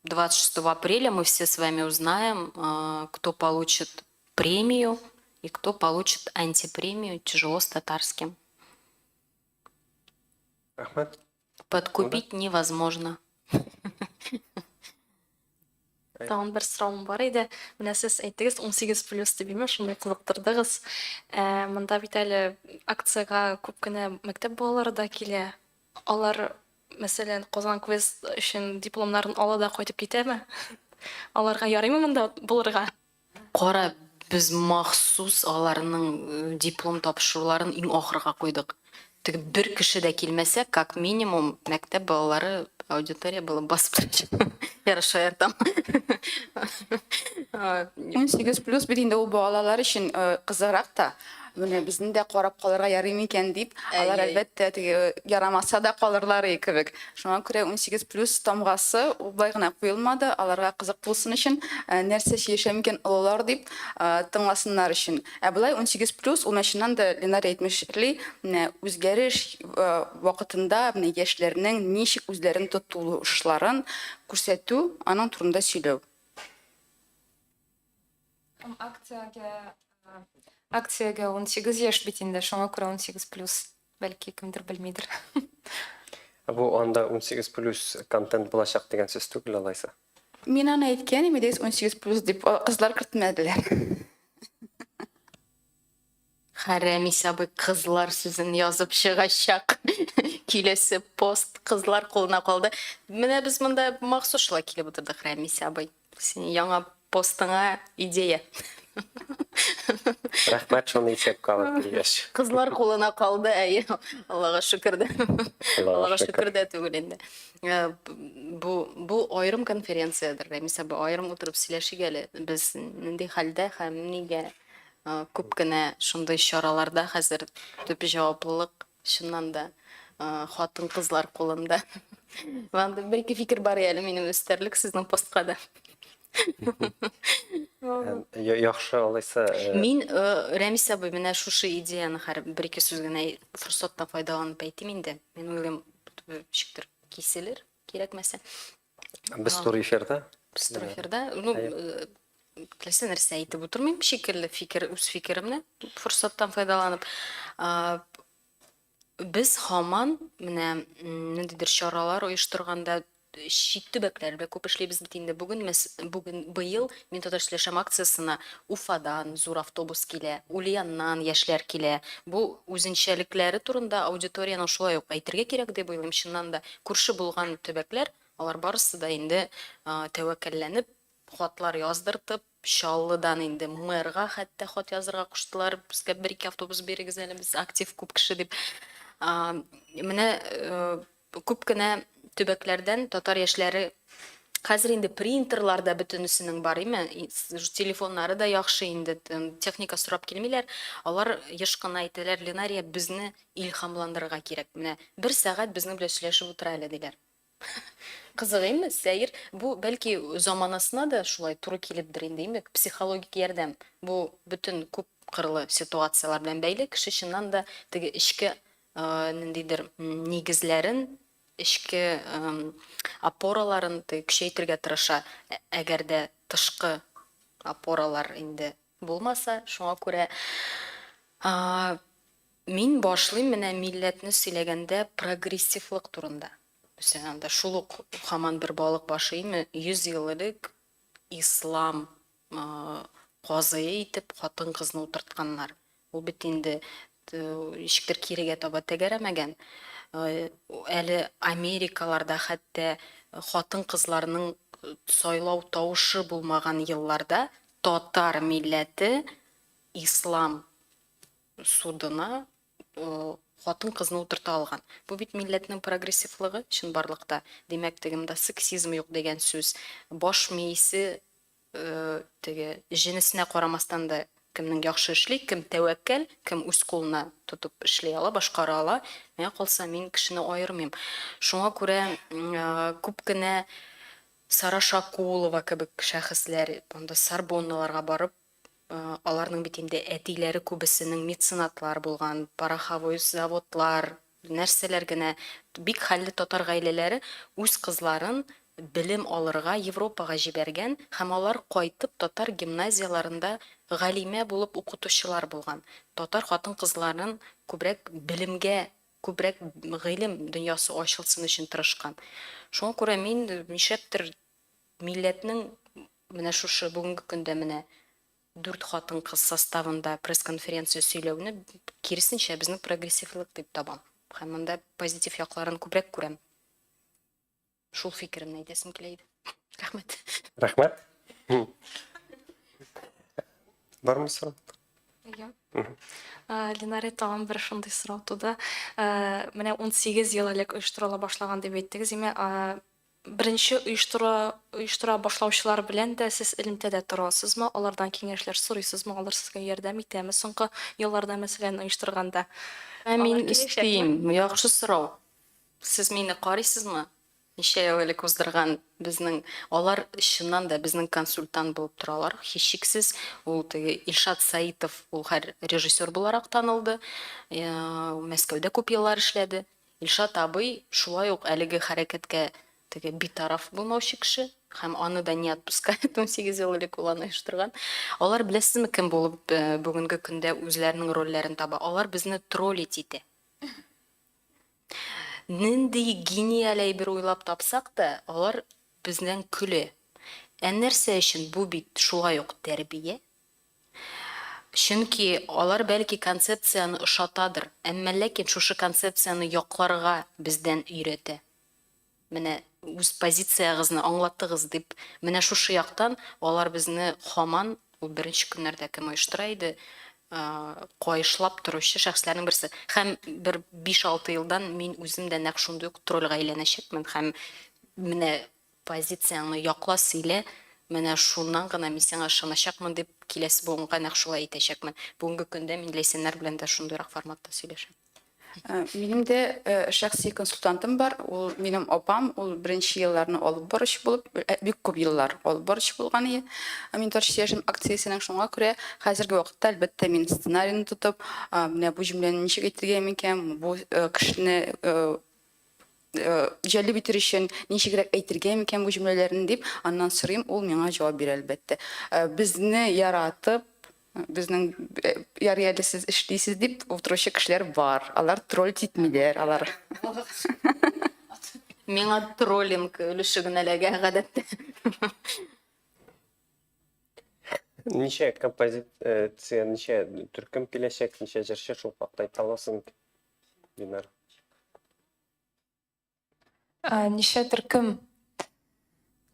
26 апреля мы все с вами узнаем, кто получит премию и кто получит антипремию «Тяжело с татарским». Рахмат. Подкупить невозможно. Тагын бер сорауым бар иде. Менә сез әйттегез 18+ дип име, шундый кызыктырдыгыз. Монда бит әле акцияга күп кенә мәктәп балалары да килә. Алар, мәсәлән, Казан квест өчен дипломнарын ала да кайтып китәме? Аларга ярыймы монда булырга? Кара, без махсус аларның диплом тапшыруларын иң ахырга куйдык. Теге бер кеше дә килмәсә, как минимум мәктәп балалары аудитория булып басып торачак. Ярыша ярдәм. 18+ бит инде ул балалар өчен кызыграк та. Менә безне дә карап калырга ярый микән дип, алар әлбәттә теге ярамаса да калырлар кебек. Шуңа күрә 18+ тамгасы ул бай гына куелмады, аларга кызык булсын өчен, нәрсә сөйләшә микән олылар дип тыңласыннар өчен. Булай 18+ ул мәченнән дә Ленар әйтмешли, үзгәреш вакытында яшьләрнең ничек үзләрен тотулышларын күрсәтү, аның турында сөйләү. Акцияга 18 яшь бит инде, шуңа күрә 18+, бәлки кемдер белмидер. Бу анда 18+ контент булачак дигән сүз түгел алайса. Мин аны әйткән идем, 18+ дип кызлар кертмәделәр. Хәрәми сабый кызлар сүзен язып чыгачак. Киләсе пост кызлар кулына калды. Менә без монда махсуслар килеп утырдык, Хәрәми сабый. Синең яңа постыңа идея. Рахмат, шуны исәпкә алып дигәч. Кызлар кулына калды, әйе. Аллага шөкер дә. Аллага шөкер дә түгел инде. Бу аерым конференциядер. Мисалы, аерым утырып сөйләшик әле. Без нинди хәлдә һәм нигә күп кенә шундый чараларда хәзер төп җаваплылык чыннан да хатын кызлар кулында. Ванда бер-ике фикер бар әле минем өстәрлек сезнең постка да. Яхшы алайса. Мин Рәмис абый менә шушы идеяны бер-ике сүз генә форсаттан файдаланып әйтим инде. Мин уйлыйм, шиктер киселер, кирәкмәсә. Без туры эфирда. Ну, теләсә нәрсә әйтеп утырмыйм, шикелле фикер, үз фикеремне форсаттан файдаланып. Без һаман менә ниндидер чаралар оештырганда чит төбәкләрдә күп эшлибез бит инде. Бүген быел Минтоташ сөйләшәм акциясына Уфадан зур автобус килә, Ульяннан яшьләр килә. Бу үзенчәлекләре турында аудиторияның шулай ук әйтергә кирәк дип уйлыйм. Чыннан да күрше булган төбәкләр, алар барысы да инде тәвәккәлләнеп, хатлар яздыртып, Чаллыдан инде мэрга хәтта хат язырга куштылар. Безгә бер-ике автобус бирегез әле, без актив күп кеше дип. Менә күп кенә төбәкләрдән татар яшьләре Қазір енді принтерлар да бүтінісінің бар еме, телефонлары да яқшы енді техника сұрап келмейлер. Олар ешқана айтылар, Ленария бізні илхамландырға керек. Міне, 1 сағат бізні біле сөйлешіп отыра әлі дейлер. Қызық емес, сәйір. Бұл бәлки заманасына да шулай туры келіпдір енді емек. Психологик ярдәм. Бұл бүтін көп қырлы ситуациялар белән бәйле. Кіші шыннан да теге ішкі негізләрін, ішкі опораларын күшейтірге тырыша. Әгерде тышқы опоралар енді болмаса, шуңа күрә мен башлыйм менә милләтне сөйләгәндә прогрессивлык турында. Анда шулук хаман бір балық башыймы 100 еллык ислам казые итеп хатын кызны утыртканнар. Ул бит инде ишектер кирегә таба тәгәрәмәгән. Әле Америкаларда хәтта хатын кызларның сайлау тавышы булмаган елларда татар милләте ислам судына хатын кызны утырта алган. Бу бит милләтнең прогрессивлыгы чын барлыкта. Демәк, тегемдә сексизм юк дигән сүз. Баш мейсе теге җинесенә карамастан да кемнең яхшы эшли, кем тәвәккәл, кем үз кулына тотып эшли ала, башкара ала. Менә калса мин кешене аермыйм. Шуңа күрә күп кенә Сара Шакулова кебек шәхесләр анда Сорбонналарга барып, аларның бит инде әтиләре күбесенең меценатлар булган, пороховой заводлар, нәрсәләр генә бик хәлле татар гаиләләре үз кызларын белем алырга Европага җибәргән һәм алар кайтып татар гимназияларында галимә булып укытучылар булган. Татар хатын кызларын күбрәк белемгә, күбрәк гыйлем дөньясы ачылсын өчен тырышкан. Шуңа күрә мин нишәптер милләтнең менә шушы бүгенге көндә менә 4 хатын кыз составында пресс-конференция сөйләүне киресенчә безнең прогрессивлык дип табам. Һәм монда позитив якларын күбрәк күрәм. Шул фикеремне әйтәсем килә иде. Рәхмәт. Рәхмәт. Бармы сорау? Ленария тагын бер шундый сорау туды. Менә 18 ел элек оештырыла башлаган дип әйттегез. Беренче оештыра башлаучылар белән дә сез элемтәдә торасызмы? Алардан киңәшләр сорыйсызмы? Алар сезгә ярдәм итәме? Соңгы елларда мәсәлән оештырганда. Мин истим, яхшы сорау. Сез мине карыйсызмы? Ничә ел элек уздырган безнең алар чыннан да безнең консультант булып торалар. Һичшиксез ул теге Илшат Саитов, ул режиссер буларак танылды. Мәскәүдә күп еллар эшләде. Илшат абый шулай ук әлеге хәрәкәткә теге битараф булмаучы кеше һәм аны да не отпускает 18 ел элек ул аны оештырган. Алар беләсезме кем булып бүгенге көндә үзләренең рольләрен таба? Алар безне троллить итә. Нинди гениаль әйбер уйлап тапсак та, алар безнең көле. Нәрсә өчен бу бит шулай ук тәрбия? Чөнки алар бәлки концепцияны ошатадыр, әмма ләкин шушы концепцияны якларга бездән өйрәтә. Менә үз позициягызны аңлаттыгыз дип, менә шушы яктан алар безне хаман ул беренче көннәрдә кем оештыра иде, кайышлап торучы шәхесләрнең берсе. Һәм бер 5-6 елдан мин үзем дә нәкъ шундый ук тролльга әйләнәчәкмен һәм менә позицияңны якла сөйлә, менә шуннан гына мин сиңа ышаначакмын дип киләсе буынга нәкъ шулай әйтәчәкмен. Бүгенге көндә мин ләйсәннәр белән дә шундыйрак форматта сөйләшәм. Минем дә шәхси консультантым бар. Ул минем апам, ул беренче елларны алып баручы булып, бик күп еллар алып баручы булган иде. Мин торчешем акциясенең шуңа күрә хәзерге вакытта әлбәттә мин сценарийны тотып, менә бу җөмләне ничек әйтергә микән, бу кешене җәлеп итер өчен ничегрәк әйтергә микән бу җөмләләрне дип, аннан сорыйм, ул миңа җавап бирә әлбәттә. Безне яратып безнең ярыялы сез эшлисез дип утыручы кешеләр бар. Алар троллить итмиләр, алар. Миңа троллинг өлеше генә ләгә гадәттә. Ничә композиция, ничә төркем киләчәк, ничә җырчы шул хакта әйтә аласың? Динар. Ничә төркем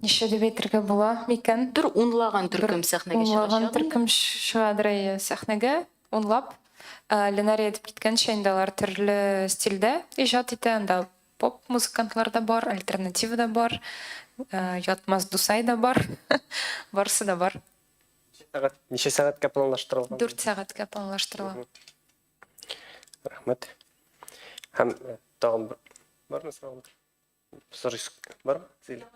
Ничә дип әйтергә була микән? Бер унлаган төркем сәхнәгә Унлаган чыгачак. төркем шуадыры сәхнәгә, унлап. Ленария дип киткәнчә инде алар төрле стильдә иҗат итә, анда поп музыкантлар да бар, альтернатива да бар, Ятмаз Дусай да бар, барысы да бар. Неше сәгатькә планлаштырылган? 4 сәгатькә планлаштырыла. Рәхмәт. Һәм тагын бармы сорау? Сорыйс бармы? Зилә.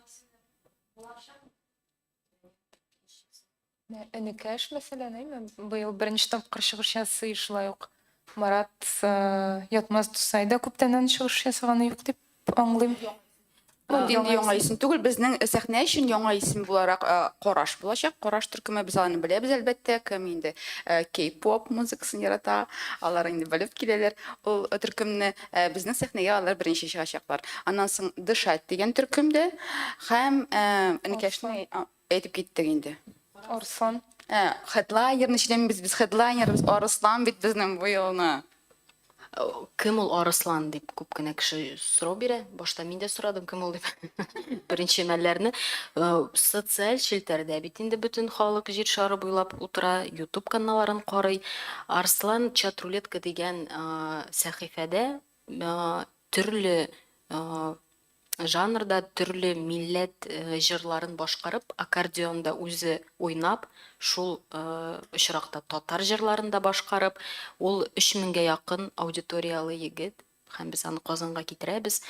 Энекәш мәсәлән, әйме, быел беренче тапкыр чыгыш ясый, шулай ук Марат Ятмаз Дусай да күптәннән чыгыш ясаганы юк дип аңлыйм. Инде яңа исем түгел, безнең сәхнә өчен яңа исем буларак Караш булачак. Караш төркеме без аны беләбез әлбәттә, кем инде K-pop музыкасын ярата, алар инде белеп киләләр. Ул төркемне безнең сәхнәгә алар беренче чыгачаклар. Аннан соң Дышат дигән төркемдә һәм Энекәшне әйтеп киттек инде. Арслан. Хедлайнер ничек без хедлайнербыз, Арслан бит безнең бу елны. Кем ул Арыслан дип күп кенә кеше сорау бирә. Башта мин дә сорадым, кем ул дип. Беренче мәлләрне социаль челтәрдә бит инде бөтен халык җир шары буйлап утыра, YouTube каналларын карый. Арслан Чатрулетка дигән сәхифәдә төрле жанрда төрле милләт җырларын башкарып, аккордеонда үзе уйнап, шул очракта татар җырларын да башкарып, ул 3000-гә якын аудиториялы егет, һәм без аны Казанга китерәбез.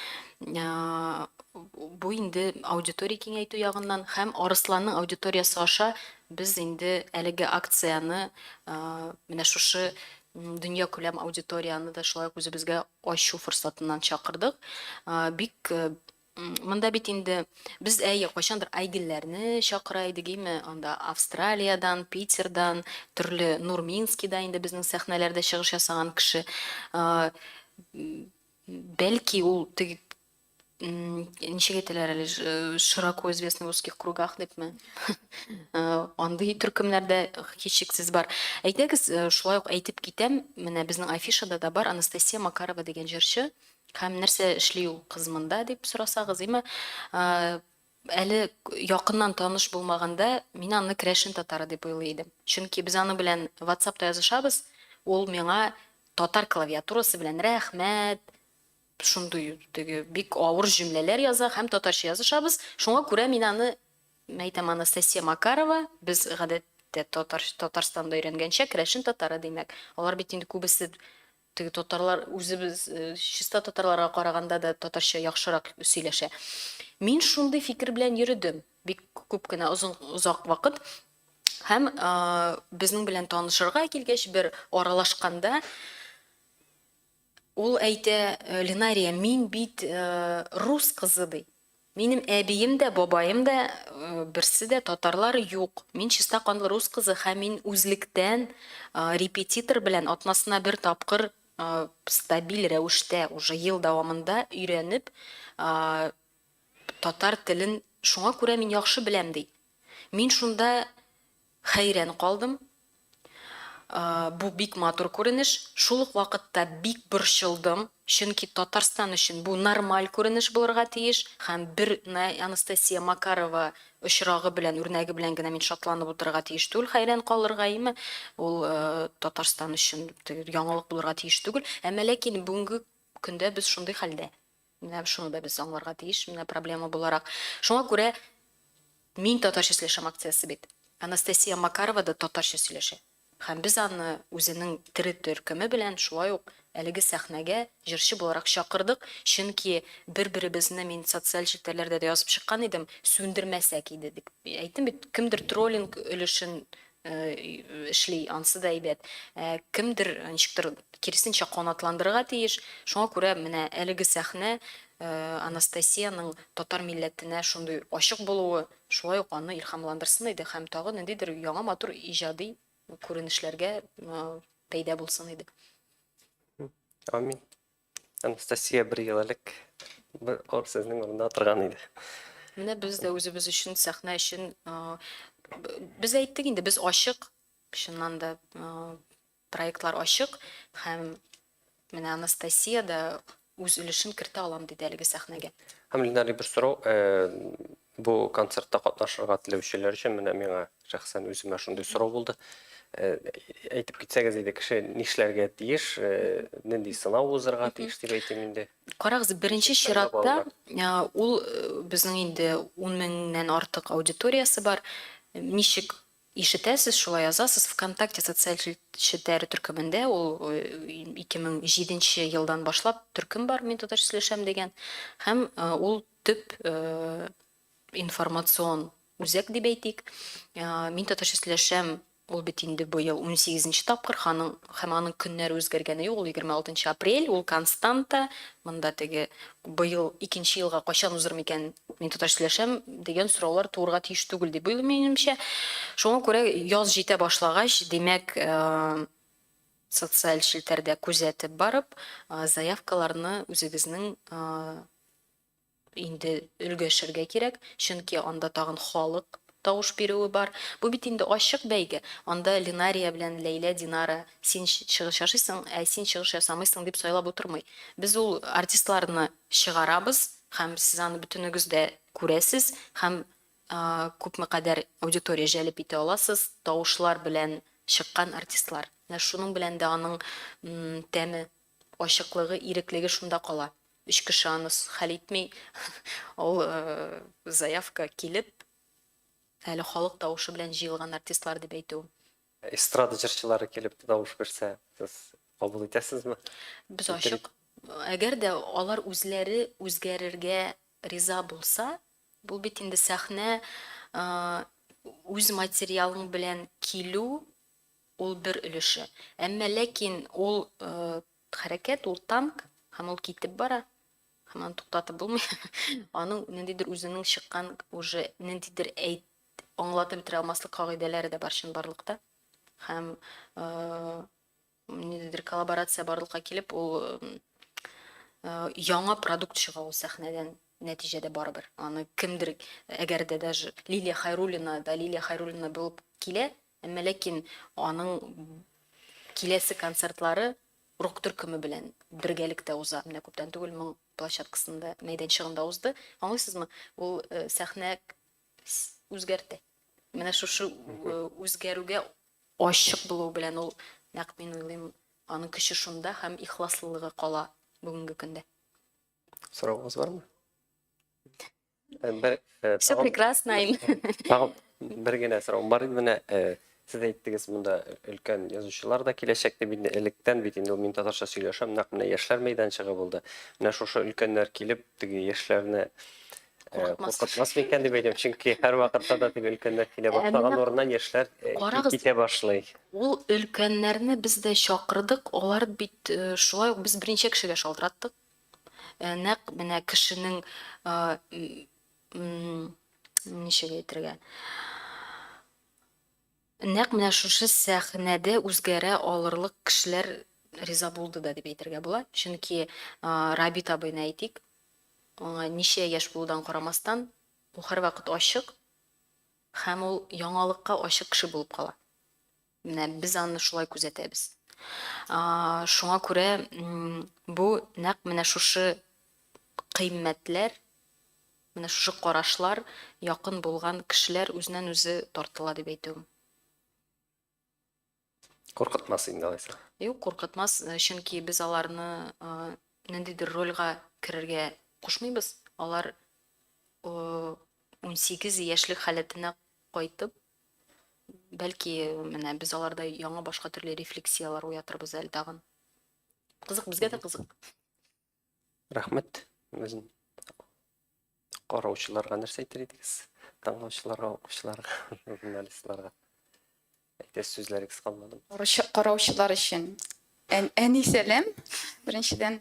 Бу инде аудитория киңәйтү ягыннан һәм Арысланның аудиториясы аша без инде әлеге акцияны менә шушы дөнья күләм аудиторияны да шулай ук үзебезгә ачу форсатыннан чакырдык. Бик монда бит инде без кайчандыр әйгелләрне чакыра идек, анда Австралиядан, Питердан, төрле Нурминскида инде безнең сәхнәләрдә чыгыш ясаган кеше. Бәлки ул ничек әйтәләр әле, широко известный в узких кругах дипме. Андый төркемнәрдә һичшиксез бар. Әйтегез, шулай ук әйтеп китәм, менә безнең афишада да бар Анастасия Макарова дигән җырчы. Һәм нәрсә эшли ул кыз монда дип сорасагыз, әле якыннан таныш булмаганда мин аны Крәшин татары дип уйлый идем. Чөнки без аны белән WhatsApp'та язышабыз, ул миңа татар клавиатурасы белән рәхмәт, шундый бик авыр җөмләләр яза һәм татарча язышабыз. Шуңа күрә мин аны әйтәм, Анастасия Макарова, без гадәттә Татарстанда өйрәнгәнчә Крәшин татары димәк. Алар бит инде күбесе татарлар, үзебез чиста татарларга караганда да татарча яхшырак сөйләшә. Мин шундый фикер белән йөрдем бик күп кенә узак вакыт. Һәм безнең белән танышырга килгәч, бер аралашканда ул әйтә, Ленария, мин бит рус кызы ди. Минем әбием дә, бабаем дә, берсе дә татарлар юк. Мин чиста канлы рус кызы һәм мин үзлектән репетитор белән атнасына бер тапкыр стабиль рәвештә уже ел дәвамында өйрәнеп татар телен, шуңа күрә мин яхшы беләм ди. Мин шунда хәйран калдым. Бу бик матур күренеш. Шул ук вакытта бик борчылдым, чөнки Татарстан өчен бу нормаль күренеш булырга тиеш. Һәм бер Анастасия Макарова очрагы белән, үрнәге белән генә мин шатланып утырырга тиеш түгел, хәйран калырга име. Ул Татарстан өчен яңалык булырга тиеш түгел. Әмма ләкин бүгенге көндә без шундый хәлдә. Менә шуны да без аңларга тиеш, менә проблема буларак. Шуңа күрә мин татарча сөйләшәм акциясы бит. Анастасия Макарова да татарча сөйләшә. Һәм без аны үзенең тере төркеме белән шулай ук әлеге сәхнәгә җырчы буларак чакырдык, чөнки бер-беребезне мин социаль челтәрләрдә дә язып чыккан идем, сүндермәсәк иде дип. Әйттем бит, кемдер троллинг өлешен эшли, ансы да әйбәт. Кемдер ничектер киресенчә канатландырырга тиеш. Шуңа күрә менә әлеге сәхнә Анастасияның татар милләтенә шундый ачык булуы шулай ук аны илһамландырсын иде һәм тагы ниндидер яңа матур иҗади күренешләргә пәйда булсын иде. Амин. Анастасия бер ел элек бер сезнең урында торган иде. Менә без дә үзебез өчен, сәхнә өчен без әйттек инде, без ачык, чыннан да проектлар ачык һәм менә Анастасия да үз өлешен кертә алам диде әлеге сәхнәгә. Һәм Ленария, бер сорау, бу концертта катнашырга теләүчеләр өчен менә миңа шәхсән үземә шундый сорау булды. әйтеп китсәгез иде, кеше нишләргә тиеш, нинди сынау узырга тиеш дип әйтим инде. Карагыз, беренче чиратта ул безнең инде 10 меңнән артык аудиториясы бар. Ничек ишетәсез, шулай язасыз. ВКонтакте социаль челтәре төркемендә ул 2007 елдан башлап төркем бар, мин татарча сөйләшәм дигән. Һәм ул төп информацион үзәк дип әйтик. Мин татарча сөйләшәм, ул бит инде быел 18-нче тапкыр, һәм аның көннәре үзгәргәне юк, ул 26 апрель, ул константа. Монда теге быел 2нче елга качан узыр микән, мин татарча сөйләшәм дигән сораулар туырга тиеш түгел дип уйлыйм минемчә. Шуңа күрә яз җитә башлагач, димәк, социаль челтәрдә күзәтеп барып, заявкаларны үзегезнең инде өлгәшергә кирәк, чөнки анда тагын халык тавыш бирүе бар. Бу бит инде ачык бәйге. Анда Ленария белән Ләйлә, Динара, син чыгыш ясыйсың, син чыгыш ясамыйсың дип сайлап утырмый. Без ул артистларны чыгарабыз, һәм сез аны бөтенегез дә күрәсез, һәм күпме кадәр аудитория җәлеп итә аласыз, тавышлар белән чыккан артистлар. Менә шуның белән дә аның тәме, ачыклыгы, иреклеге шунда кала. 3 кеше аны хәл итми, ул заявка килеп, әле халык тавышы белән җыелган артистлар дип әйтү. Эстрада җырчылары килеп тавыш бирсә, сез кабул итәсезме? Без ачык. Әгәр дә алар үзләре үзгәрергә риза булса, бу бит инде сәхнә үз материалың белән килү, ул бер өлеше. Әмма ләкин ул хәрәкәт, ул танк, һәм ул китеп бара. Һәм аны туктатып булмый. Аның ниндидер үзенең чыккан уже ниндидер аңлатып бетерә алмаслык кагыйдәләре дә бар чынбарлыкта. Һәм ниндидер коллаборация барлыкка килеп, ул яңа продукт чыга ул сәхнәдән нәтиҗәдә барыбер. Аны кемдер, әгәр дә даже Лилия Хайруллина булып килә, әмма ләкин аның киләсе концертлары рок төркеме белән бергәлектә уза. Менә күптән түгел моң площадкасында, мәйданчыгында узды. Аңлыйсызмы? Ул сәхнә үзгәртә. Менә шушы үзгәрүгә ачык булу белән ул, нәкъ мин уйлыйм, аның көче шунда һәм ихласлыгы кала бүгенге көндә. Сораугыз бармы? Все прекрасно. Тагын бер генә сорау бар иде. Менә сез әйттегез, монда өлкән язучылар да киләчәк дип инде электән бит инде мин татарча сөйләшәм, нәкъ менә яшьләр мәйданчыгы булды. Менә шушы өлкәннәр килеп, теге яшьләрне куркытмас микән дип әйтәм, чөнки һәр вакытта да теге өлкәннәр килә башлаган урыннан яшьләр китә башлый. Ул өлкәннәрне без дә чакырдык, алар бит шулай ук без беренче кешегә шалтыраттык. Нәкъ менә кешенең ничек әйтергә? Нәкъ менә шушы сәхнәдә үзгәрә алырлык кешеләр риза булды да дип әйтергә була. Чөнки Рабит абыйны әйтик, аңа ничә яшь булудан карамастан, ул һәрвакыт ачык һәм ул яңалыкка ачык кеше булып кала. Менә без аны шулай күзәтәбез. Шуңа күрә бу нәкъ менә шушы кыйммәтләр, менә шушы карашлар якын булган кешеләр үзеннән үзе тартыла дип әйтүем. Куркытмас инде алайса. Юк, куркытмас, чөнки без аларны ниндидер рольгә керергә кушмыйбыз. Алар 18 яшьлек халәтенә кайтып, бәлки менә без аларда яңа башка төрле рефлексиялар уятырбыз әле тагын. Кызык, безгә дә кызык. Рәхмәт. Безнең караучыларга нәрсә әйтер идегез? Тыңлаучыларга, укучыларга, журналистларга. Әйтәс сүзләрегез калмады. Караучылар өчен әни сәлам. Беренчедән,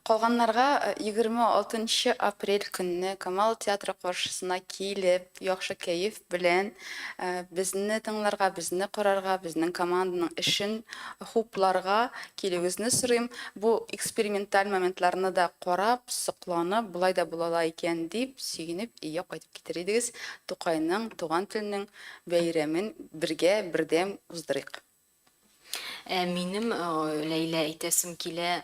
калганнарга 26 апрель көнне Камал театры каршысына килеп, яхшы кәеф белән безне тыңларга, безне карарга, безнең команданың эшен хупларга килүегезне сорыйм. Бу эксперименталь моментларны да карап, сокланып, булай да була икән дип сөенеп, ия кайтып китер идегез. Тукайның туган теленең бәйрәмен бергә бердәм уздырыйк. Минем Ләйлә әйтәсем килә,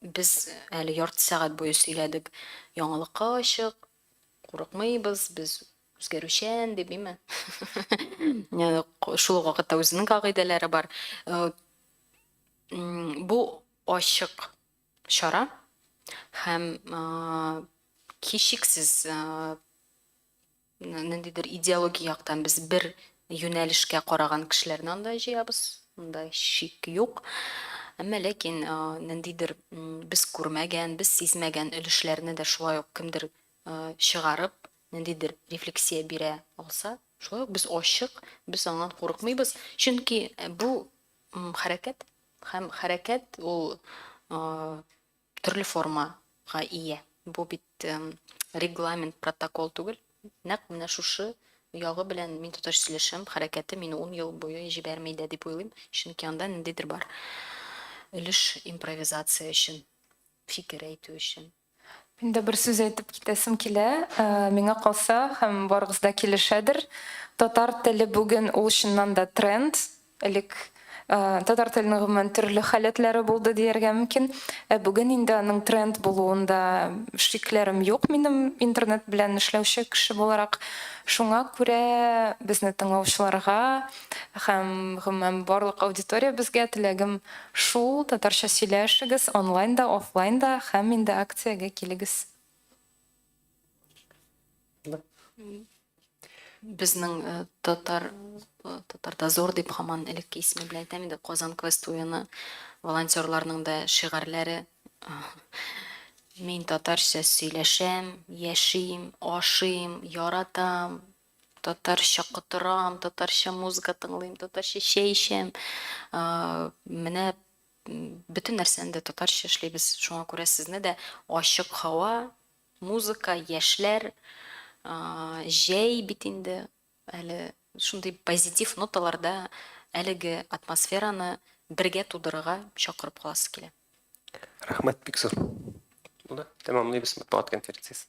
без әле ярты сәгать буе сөйләдек. Яңалыкка ачык, курыкмыйбыз, без үзгәрүчән дип име. Яны шул ук вакытта үзенең кагыйдәләре бар. Бу ачык чара һәм кичексез ниндидер идеология яктан без бер юнәлешкә караган кешеләрне анда җыябыз. Анда шик юк. Әмма ләкин ниндидер без күрмәгән, без сизмәгән өлешләрне дә шулай ук кемдер чыгарып, ниндидер рефлексия бирә алса, шулай ук без ачык, без аңан курыкмыйбыз. Чөнки бу хәрәкәт һәм хәрәкәт ул төрле формага ия. Бу бит регламент, протокол түгел. Нәкъ менә шушы ягы белән мин туташ сөйләшәм, хәрәкәте мине 10 ел буе җибәрмәй дә дип уйлыйм. Чөнки анда ниндидер бар. Өлеш импровизация өчен, фикер әйтү өчен. Мин дә бер сүз әйтеп китәсем килә. Миңа калса һәм барыгыз да килешәдер. Татар теле бүген ул чыннан да тренд. Элек татар теленең гомумән төрле халәтләре булды дияргә мөмкин. Бүген инде аның тренд булуында шикләрем юк минем интернет белән эшләүче кеше буларак. Шуңа күрә безне тыңлаучыларга һәм гомумән барлык аудитория безгә теләгем шул: татарча сөйләшегез онлайнда, офлайнда һәм инде акциягә килегез. Безнең татарда зор дип һаман элекке исеме белән әйтәм инде, Казан квест уены волонтерларның да шигарьләре. Мин татарча сөйләшәм, яшим, ашыйм, яратам, татарча котырам, татарча музыка тыңлыйм, татарча чәй эчәм. Менә бөтен нәрсәне дә татарча эшлибез. Шуңа күрә сезне дә ачык һава, музыка, яшьләр, җәй бит инде әле шундый позитив ноталарда әлеге атмосфераны бергә тудырырга чакырып каласы килә. Рәхмәт, бик зур. Булды. Тәмамлыйбыз матбугат конференциясын.